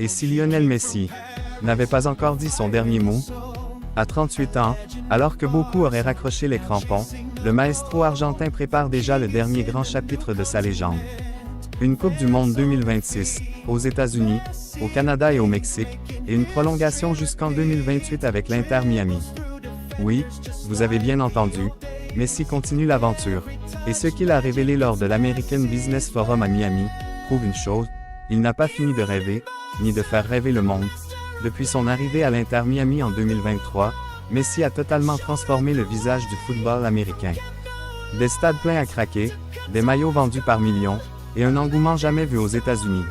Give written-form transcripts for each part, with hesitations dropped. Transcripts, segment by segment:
Et si Lionel Messi n'avait pas encore dit son dernier mot? À 38 ans, alors que beaucoup auraient raccroché les crampons, le maestro argentin prépare déjà le dernier grand chapitre de sa légende. Une Coupe du Monde 2026, aux États-Unis, au Canada et au Mexique, et une prolongation jusqu'en 2028 avec l'Inter Miami. Oui, vous avez bien entendu, Messi continue l'aventure, et ce qu'il a révélé lors de l'American Business Forum à Miami, prouve une chose, il n'a pas fini de rêver, ni de faire rêver le monde. Depuis son arrivée à l'Inter Miami en 2023, Messi a totalement transformé le visage du football américain. Des stades pleins à craquer, des maillots vendus par millions, et un engouement jamais vu aux États-Unis.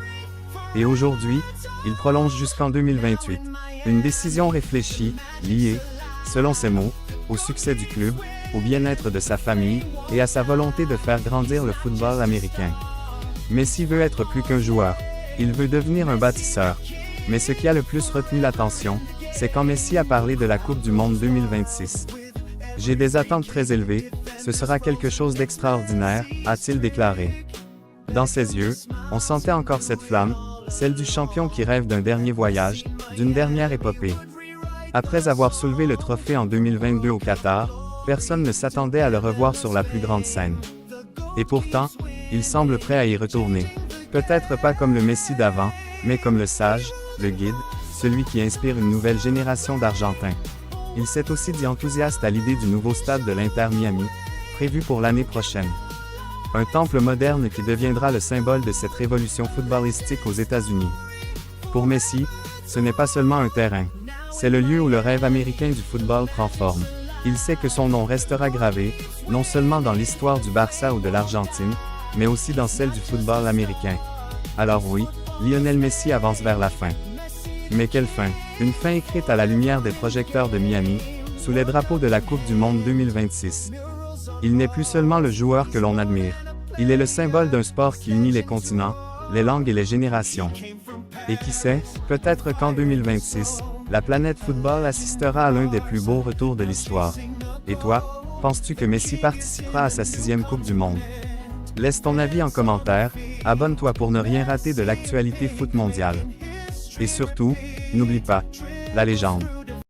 Et aujourd'hui, il prolonge jusqu'en 2028. Une décision réfléchie, liée, selon ses mots, au succès du club, au bien-être de sa famille, et à sa volonté de faire grandir le football américain. Messi veut être plus qu'un joueur. Il veut devenir un bâtisseur. Mais ce qui a le plus retenu l'attention, c'est quand Messi a parlé de la Coupe du Monde 2026. J'ai des attentes très élevées, ce sera quelque chose d'extraordinaire, a-t-il déclaré. Dans ses yeux, on sentait encore cette flamme, celle du champion qui rêve d'un dernier voyage, d'une dernière épopée. Après avoir soulevé le trophée en 2022 au Qatar, personne ne s'attendait à le revoir sur la plus grande scène. Et pourtant, il semble prêt à y retourner. Peut-être pas comme le Messi d'avant, mais comme le sage, le guide, celui qui inspire une nouvelle génération d'Argentins. Il s'est aussi dit enthousiaste à l'idée du nouveau stade de l'Inter Miami, prévu pour l'année prochaine. Un temple moderne qui deviendra le symbole de cette révolution footballistique aux États-Unis. Pour Messi, ce n'est pas seulement un terrain. C'est le lieu où le rêve américain du football prend forme. Il sait que son nom restera gravé, non seulement dans l'histoire du Barça ou de l'Argentine, mais aussi dans celle du football américain. Alors oui, Lionel Messi avance vers la fin. Mais quelle fin? Une fin écrite à la lumière des projecteurs de Miami, sous les drapeaux de la Coupe du Monde 2026. Il n'est plus seulement le joueur que l'on admire. Il est le symbole d'un sport qui unit les continents, les langues et les générations. Et qui sait, peut-être qu'en 2026, la planète football assistera à l'un des plus beaux retours de l'histoire. Et toi, penses-tu que Messi participera à sa 6e Coupe du Monde? Laisse ton avis en commentaire, abonne-toi pour ne rien rater de l'actualité foot mondiale. Et surtout, n'oublie pas, la légende.